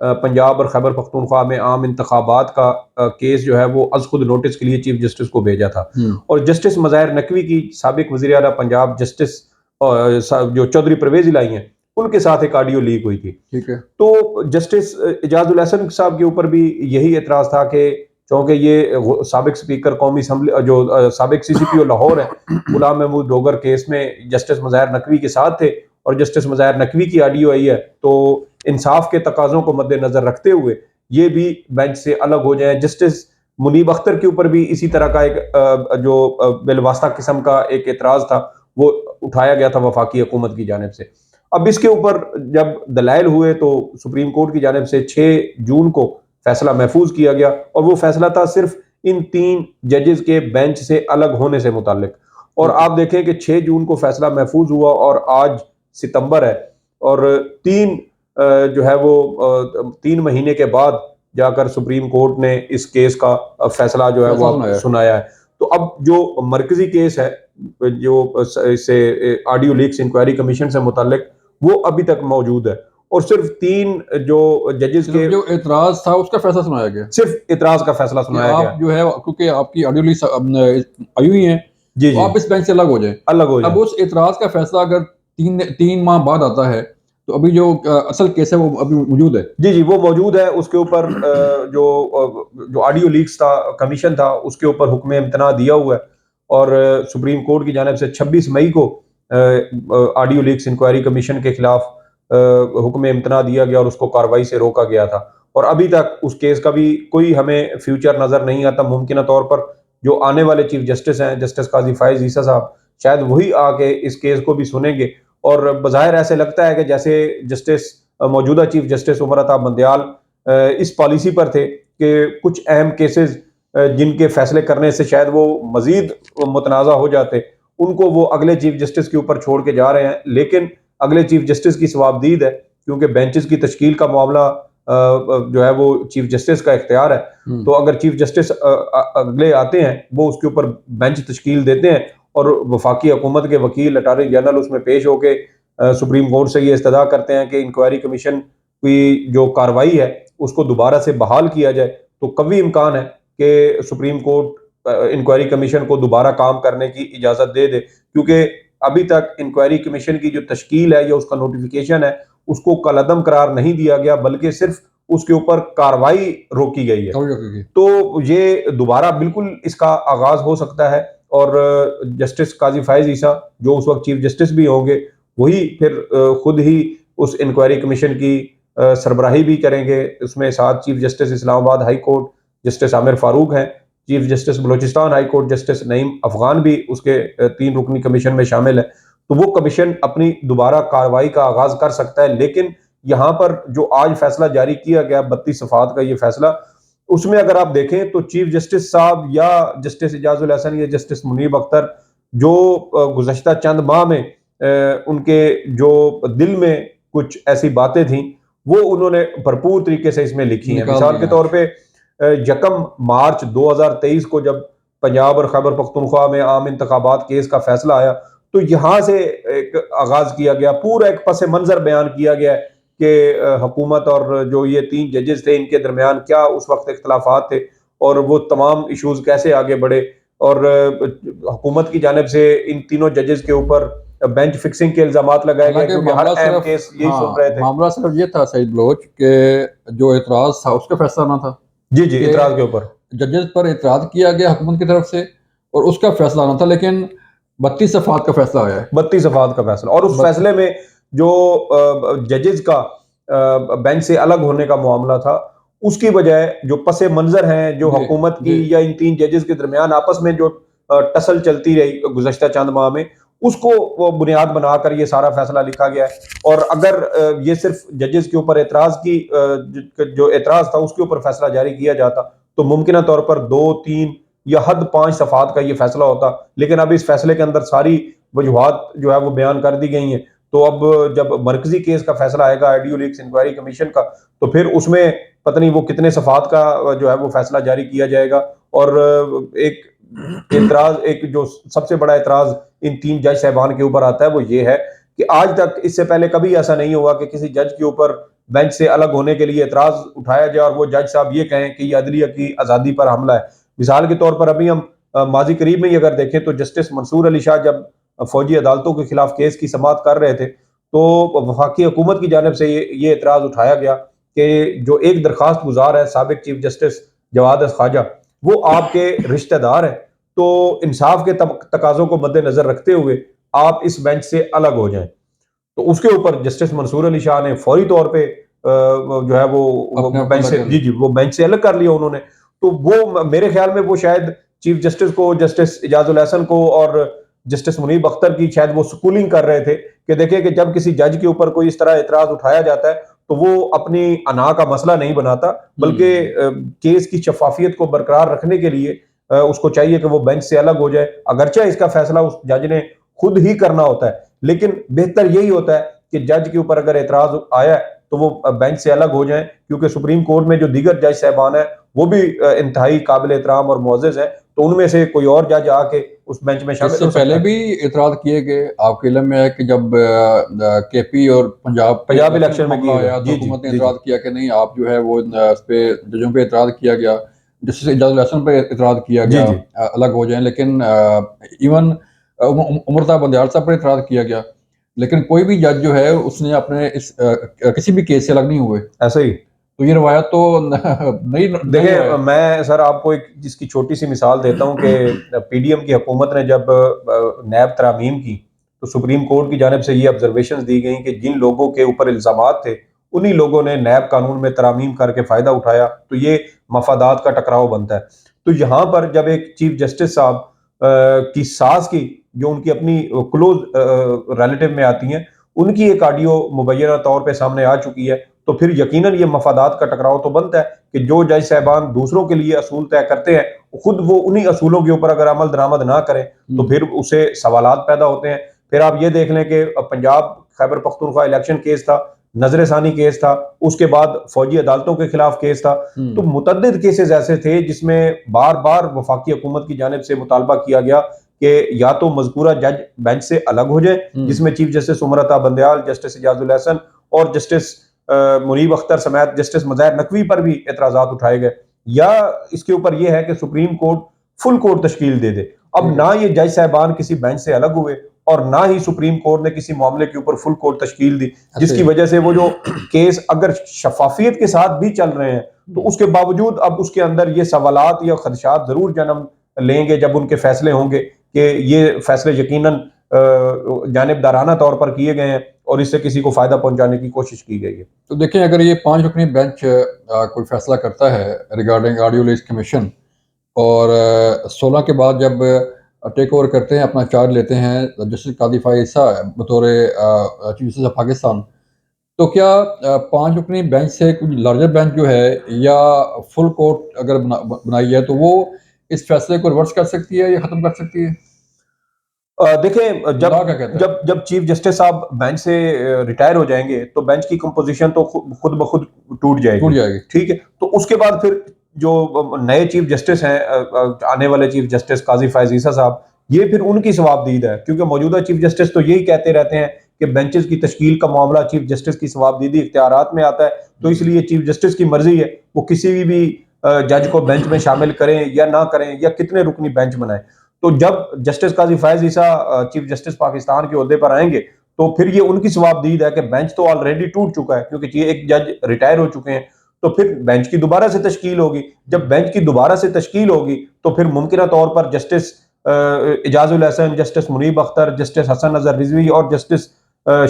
پنجاب اور خیبر پختونخوا میں عام انتخابات کا کیس جو ہے وہ از خود نوٹس کے لیے چیف جسٹس کو بھیجا تھا، اور جسٹس مظاہر نقوی کی سابق وزیر اعلیٰ پنجاب جسٹس جو چودھری پرویز الہی ہیں ان کے ساتھ ایک آڈیو لیک ہوئی تھی. ٹھیک ہے. تو جسٹس اعجاز الاحسن صاحب کے اوپر بھی یہی اعتراض تھا کہ چونکہ یہ سابق سپیکر قومی اسمبلی جو سابق سی سی پی او لاہور ہیں غلام محمود ڈوگر کیس میں جسٹس مظاہر نقوی کے ساتھ تھے، اور جسٹس مظاہر نقوی کی آڈیو آئی ہے، تو انصاف کے تقاضوں کو مد نظر رکھتے ہوئے یہ بھی بینچ سے الگ ہو جائیں. جسٹس منیب اختر کے اوپر بھی اسی طرح کا ایک جو بالواسطہ قسم کا ایک اعتراض تھا وہ اٹھایا گیا تھا وفاقی حکومت کی جانب سے. اب اس کے اوپر جب دلائل ہوئے تو سپریم کورٹ کی جانب سے 6 جون کو فیصلہ محفوظ کیا گیا، اور وہ فیصلہ تھا صرف ان 3 ججز کے بینچ سے الگ ہونے سے متعلق. اور آپ دیکھیں کہ 6 جون کو فیصلہ محفوظ ہوا اور آج ستمبر ہے، اور 3 جو ہے وہ 3 مہینے کے بعد جا کر سپریم کورٹ نے اس کیس کا فیصلہ جو ہے وہ سنایا ہے. تو اب جو مرکزی کیس ہے جو اس سے آڈیو لیکس انکوائری کمیشن سے متعلق وہ ابھی تک موجود ہے، اور صرف 3 جو ججز کے جو اعتراض تھا اس کا فیصلہ سنایا گیا، صرف اعتراض کا فیصلہ سنایا گیا. آپ جو ہے کیونکہ آپ کی آڈیو لیکس آئی ہوئی ہیں جی آپ اس بینچ سے الگ ہو جائیں. اب اس اعتراض کا فیصلہ اگر 3 ماہ بعد آتا ہے تو ابھی جو اصل کیس ہے وہ ابھی موجود ہے. جی وہ موجود ہے. اس کے اوپر جو آڈیو لیکس تھا کمیشن تھا اس کے اوپر حکم امتناع دیا ہوا ہے، اور سپریم کورٹ کی جانب سے 26 مئی کو آڈیو لیکس انکوائری کمیشن کے خلاف حکم امتناع دیا گیا اور اس کو کارروائی سے روکا گیا تھا. اور ابھی تک اس کیس کا بھی کوئی ہمیں فیوچر نظر نہیں آتا. ممکنہ طور پر جو آنے والے چیف جسٹس ہیں جسٹس قاضی فائز عیسیٰ صاحب شاید وہی آ کے اس کیس کو بھی سنیں گے، اور بظاہر ایسے لگتا ہے کہ جیسے جسٹس موجودہ چیف جسٹس عمر عطا بندیال اس پالیسی پر تھے کہ کچھ اہم کیسز جن کے فیصلے کرنے سے شاید وہ مزید متنازع ہو جاتے ان کو وہ اگلے چیف جسٹس کے اوپر چھوڑ کے جا رہے ہیں. لیکن اگلے چیف جسٹس کی ثوابدید ہے، کیونکہ بینچز کی تشکیل کا معاملہ جو ہے وہ چیف جسٹس کا اختیار ہے. تو اگر چیف جسٹس اگلے آتے ہیں وہ اس کے اوپر بینچ تشکیل دیتے ہیں، اور وفاقی حکومت کے وکیل اٹارنی جنرل اس میں پیش ہو کے سپریم کورٹ سے یہ استدعا کرتے ہیں کہ انکوائری کمیشن کی جو کارروائی ہے اس کو دوبارہ سے بحال کیا جائے، تو قوی امکان ہے کہ سپریم کورٹ انکوائری کمیشن کو دوبارہ کام کرنے کی اجازت دے دے. کیونکہ ابھی تک انکوائری کمیشن کی جو تشکیل ہے یا اس کا نوٹیفیکیشن ہے اس کو کالعدم قرار نہیں دیا گیا، بلکہ صرف اس کے اوپر کارروائی روکی گئی ہے. تو یہ دوبارہ بالکل اس کا آغاز ہو سکتا ہے، اور جسٹس قاضی فائز عیسیٰ جو اس وقت چیف جسٹس بھی ہوں گے وہی پھر خود ہی اس انکوائری کمیشن کی سربراہی بھی کریں گے. اس میں ساتھ chief justice Islamabad high court justice Aamir Farooq ہیں، chief justice Balochistan high court justice Naeem Afghan بھی اس کے 3 رکنی کمیشن میں شامل ہے. تو وہ کمیشن اپنی دوبارہ کارروائی کا آغاز کر سکتا ہے. لیکن یہاں پر جو آج فیصلہ جاری کیا گیا 32 صفحات کا یہ فیصلہ، اس میں اگر آپ دیکھیں تو چیف جسٹس صاحب یا جسٹس اعجاز الاحسن یا جسٹس منیب اختر جو گزشتہ چند ماہ میں ان کے جو دل میں کچھ ایسی باتیں تھیں وہ انہوں نے بھرپور طریقے سے اس میں لکھی ہیں. مثال کے طور پہ 1 مارچ 2023 کو جب پنجاب اور خیبر پختونخوا میں عام انتخابات کیس کا فیصلہ آیا تو یہاں سے ایک آغاز کیا گیا، پورا ایک پس منظر بیان کیا گیا ہے کہ حکومت اور جو یہ 3 ججز تھے ان کے درمیان کیا اس وقت اختلافات تھے اور وہ تمام ایشوز کیسے آگے بڑھے، اور حکومت کی جانب سے ان تینوں ججز کے اوپر بینچ فکسنگ کے الزامات لگائے گئے کیونکہ ہر اہم کیس یہی سن رہے تھے. معاملہ صرف یہ تھا سعید بلوچ کہ جو اعتراض تھا اس کا فیصلہ نہ تھا. جی اعتراض کے اوپر ججز پر اعتراض کیا گیا حکومت کی طرف سے اور اس کا فیصلہ نہ تھا، لیکن 32 صفحات کا فیصلہ آیا ہے. 32 صفحات کا فیصلہ، اور اس فیصلے میں جو ججز کا بینچ سے الگ ہونے کا معاملہ تھا اس کی بجائے جو پس منظر ہیں جو حکومت کی یا ان 3 ججز کے درمیان آپس میں جو ٹسل چلتی رہی گزشتہ چند ماہ میں اس کو بنیاد بنا کر یہ سارا فیصلہ لکھا گیا ہے. اور اگر یہ صرف ججز کے اوپر اعتراض کی جو اعتراض تھا اس کے اوپر فیصلہ جاری کیا جاتا تو ممکنہ طور پر 2, 3 یا حد 5 صفحات کا یہ فیصلہ ہوتا. لیکن اب اس فیصلے کے اندر ساری وجوہات جو ہے وہ بیان کر دی گئی ہیں. تو اب جب مرکزی کیس کا فیصلہ آئے گا آڈیو لیکس انکوائری کمیشن کا تو پھر اس میں پتہ نہیں وہ کتنے صفحات کا جو ہے وہ فیصلہ جاری کیا جائے گا. اور ایک اعتراض، ایک جو سب سے بڑا اعتراض ان 3 جج صاحبان کے اوپر آتا ہے وہ یہ ہے کہ آج تک اس سے پہلے کبھی ایسا نہیں ہوا کہ کسی جج کے اوپر بینچ سے الگ ہونے کے لیے اعتراض اٹھایا جائے اور وہ جج صاحب یہ کہیں کہ یہ عدلیہ کی آزادی پر حملہ ہے. مثال کے طور پر ابھی ہم ماضی قریب میں ہی اگر دیکھیں تو جسٹس منصور علی شاہ جب فوجی عدالتوں کے خلاف کیس کی سماعت کر رہے تھے تو وفاقی حکومت کی جانب سے یہ اعتراض اٹھایا گیا کہ جو ایک درخواست گزار ہے سابق چیف جسٹس جواد خواجہ وہ آپ کے رشتہ دار ہیں، تو انصاف کے تقاضوں کو مد نظر رکھتے ہوئے آپ اس بینچ سے الگ ہو جائیں. تو اس کے اوپر جسٹس منصور علی شاہ نے فوری طور پہ جو ہے وہ اپنے آپ کو بینچ الگ سے کر لیا. وہ بینچ سے الگ کر لیا انہوں نے. تو وہ میرے خیال میں وہ شاید چیف جسٹس کو، جسٹس اعجاز الاحسن کو اور جسٹس منیب اختر کی شاید وہ سکولنگ کر رہے تھے کہ دیکھیں کہ جب کسی جج کے اوپر کوئی اس طرح اعتراض اٹھایا جاتا ہے تو وہ اپنی انا کا مسئلہ نہیں بناتا بلکہ کیس کی شفافیت کو برقرار رکھنے کے لیے اس کو چاہیے کہ وہ بینچ سے الگ ہو جائے. اگرچہ اس کا فیصلہ اس جج نے خود ہی کرنا ہوتا ہے لیکن بہتر یہی ہوتا ہے کہ جج کے اوپر اگر اعتراض آیا ہے تو وہ بینچ سے الگ ہو جائیں، کیونکہ سپریم کورٹ میں جو دیگر جج صاحبان ہیں وہ بھی انتہائی قابل احترام اور معزز ہیں، تو ان میں سے کوئی اور جج آ کے اس بینچ میں اس شامل سے ہو پہلے سکتا بھی ہے. اعتراض کیے گئے، آپ کے علم میں ہے کہ جب کے پی اور پنجاب کے پنجاب الیکشن کا الیکشن میں معاملہ کیے گئے. آیا تو جی جی حکومت نے جی جی اعتراض کیا کہ نہیں آپ جو ہے وہ اس پہ ججوں پہ اعتراض کیا گیا، جسٹس اعجاز الاحسن پہ اعتراض کیا جی گیا جی الگ ہو جائیں، لیکن ایون عمر صاحب بندیال صاحب پر اعتراض کیا گیا، لیکن کوئی بھی جج جو ہے اس نے اپنے اس کسی بھی کیس سے الگ نہیں ہوئے. ایسا ہی. تو یہ روایت تو نئی دیکھیں روایت. میں سر آپ کو ایک جس کی چھوٹی سی مثال دیتا ہوں کہ پی ڈی ایم کی حکومت نے جب نیب ترامیم کی تو سپریم کورٹ کی جانب سے یہ آبزرویشنز دی گئیں کہ جن لوگوں کے اوپر الزامات تھے انہی لوگوں نے نیب قانون میں ترامیم کر کے فائدہ اٹھایا، تو یہ مفادات کا ٹکراؤ بنتا ہے. تو یہاں پر جب ایک چیف جسٹس صاحب کی ساس کی جو ان کی اپنی کلوز ریلیٹو میں آتی ہیں ان کی ایک آڈیو مبینہ طور پہ سامنے آ چکی ہے، تو پھر یقیناً یہ مفادات کا ٹکراؤ تو بنتا ہے کہ جو جج صاحبان دوسروں کے لیے اصول طے کرتے ہیں خود وہ انہی اصولوں کے اوپر اگر عمل درآمد نہ کریں تو پھر اسے سوالات پیدا ہوتے ہیں. پھر آپ یہ دیکھ لیں کہ پنجاب خیبر پختونخوا الیکشن کیس تھا، نظر ثانی کیس تھا، اس کے بعد فوجی عدالتوں کے خلاف کیس تھا، تو متعدد کیسز ایسے تھے جس میں بار بار وفاقی حکومت کی جانب سے مطالبہ کیا گیا کہ یا تو مذکورہ جج بینچ سے الگ ہو جائے، جس میں chief justice Umar Ata Bandial, justice Ijaz ul Ahsan اور جسٹس منیب اختر سمیت جسٹس مظاہر نقوی پر بھی اعتراضات اٹھائے گئے، یا اس کے اوپر یہ ہے کہ سپریم کورٹ فل کورٹ تشکیل دے دے. اب نہ یہ جج صاحبان کسی بینچ سے الگ ہوئے اور نہ ہی سپریم کورٹ نے کسی معاملے کے اوپر فل کورٹ تشکیل دی، جس کی وجہ سے وہ جو کیس اگر شفافیت کے ساتھ بھی چل رہے ہیں تو اس کے باوجود اب اس کے اندر یہ سوالات یا خدشات ضرور جنم لیں گے جب ان کے فیصلے ہوں گے کہ یہ فیصلے یقیناً جانبدارانہ طور پر کیے گئے ہیں اور اس سے کسی کو فائدہ پہنچانے کی کوشش کی گئی ہے. تو دیکھیں اگر یہ 5 رکنی بینچ کوئی فیصلہ کرتا ہے ریگارڈنگ آڈیو لیز کمیشن اور 16 کے بعد جب ٹیک اوور کرتے ہیں، اپنا چارج لیتے ہیں جسٹس قاضی فائز عیسیٰ بطور چیف جسٹس آف پاکستان، تو کیا 5 رکنی بینچ سے کچھ لارجر بینچ جو ہے یا فل کورٹ اگر بنائی ہے تو وہ اس فیصلے کو ریورس کر سکتی ہے یا ختم کر سکتی ہے؟ دیکھیں جب لا کیا کہتا ہے؟ جب جب چیف جسٹس صاحب بینچ سے ریٹائر ہو جائیں گے تو بینچ کی کمپوزیشن تو خود بخود ٹوٹ جائے گی. ٹھیک ہے، تو اس کے بعد پھر جو نئے چیف جسٹس ہیں آنے والے چیف جسٹس قاضی فائز عیسیٰ صاحب، یہ پھر ان کی ثوابدید ہے، کیونکہ موجودہ چیف جسٹس تو یہی کہتے رہتے ہیں کہ بینچز کی تشکیل کا معاملہ چیف جسٹس کی ثوابدیدی اختیارات میں آتا ہے، تو اس لیے چیف جسٹس کی مرضی ہے وہ کسی بھی جج کو بینچ میں شامل کریں یا نہ کریں یا کتنے رکنی بینچ بنائیں. تو جب جسٹس قاضی فائز عیسیٰ چیف جسٹس پاکستان کے عہدے پر آئیں گے تو پھر یہ ان کی ثوابدید ہے کہ بینچ تو آلریڈی ٹوٹ چکا ہے کیونکہ یہ ایک جج ریٹائر ہو چکے ہیں، تو پھر بینچ کی دوبارہ سے تشکیل ہوگی. جب بینچ کی دوبارہ سے تشکیل ہوگی تو پھر ممکنہ طور پر جسٹس اعجاز الاحسن، جسٹس منیب اختر، جسٹس حسن اظہر رضوی اور جسٹس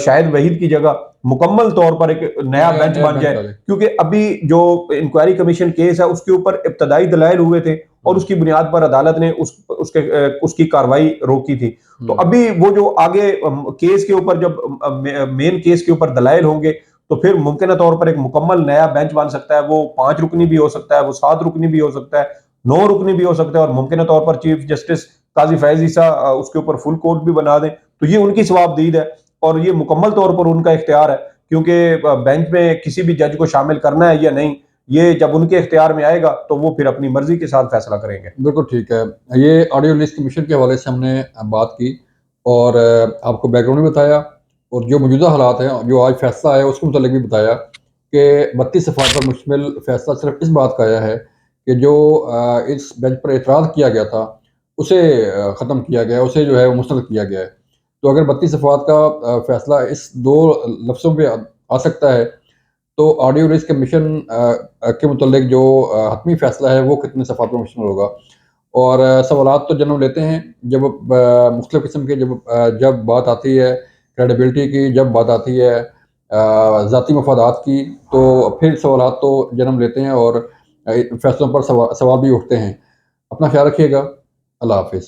شاہد وحید کی جگہ مکمل طور پر ایک نیا بینچ بن جائے، کیونکہ ابھی جو انکوائری کمیشن کیس ہے اس کے اوپر ابتدائی دلائل ہوئے تھے اور اس کی بنیاد پر عدالت نے اس کی کاروائی روکی تھی. تو ابھی وہ جو آگے کیس کے اوپر جب مین کیس کے اوپر دلائل ہوں گے تو پھر ممکنہ طور پر ایک مکمل نیا بینچ بن سکتا ہے، وہ 5 رکنی بھی ہو سکتا ہے، وہ 7 رکنی بھی ہو سکتا ہے، 9 رکنی بھی ہو سکتا ہے، اور ممکنہ طور پر چیف جسٹس قاضی فائز عیسیٰ اس کے اوپر فل کورٹ بھی بنا دیں. تو یہ ان کی ثوابدید ہے اور یہ مکمل طور پر ان کا اختیار ہے، کیونکہ بینچ میں کسی بھی جج کو شامل کرنا ہے یا نہیں یہ جب ان کے اختیار میں آئے گا تو وہ پھر اپنی مرضی کے ساتھ فیصلہ کریں گے. بالکل ٹھیک ہے. یہ آڈیو لیز کمیشن کے حوالے سے ہم نے بات کی اور آپ کو بیک گراؤنڈ بھی بتایا اور جو موجودہ حالات ہیں جو آج فیصلہ آیا اس کے متعلق بھی بتایا. کہ 32 صفحات پر مشتمل فیصلہ صرف اس بات کا آیا ہے کہ جو اس بینچ پر اعتراض کیا گیا تھا اسے ختم کیا گیا، اسے جو ہے وہ مسترد کیا گیا ہے۔ تو اگر 32 صفحات کا فیصلہ اس 2 لفظوں پہ آ سکتا ہے تو آڈیو ریس کمیشن کے متعلق جو حتمی فیصلہ ہے وہ کتنے صفحات پر مشتمل ہوگا؟ اور سوالات تو جنم لیتے ہیں جب مختلف قسم کے جب بات آتی ہے کریڈیبلٹی کی، جب بات آتی ہے ذاتی مفادات کی، تو پھر سوالات تو جنم لیتے ہیں اور فیصلوں پر سوال بھی اٹھتے ہیں۔ اپنا خیال رکھیے گا۔ اللہ حافظ۔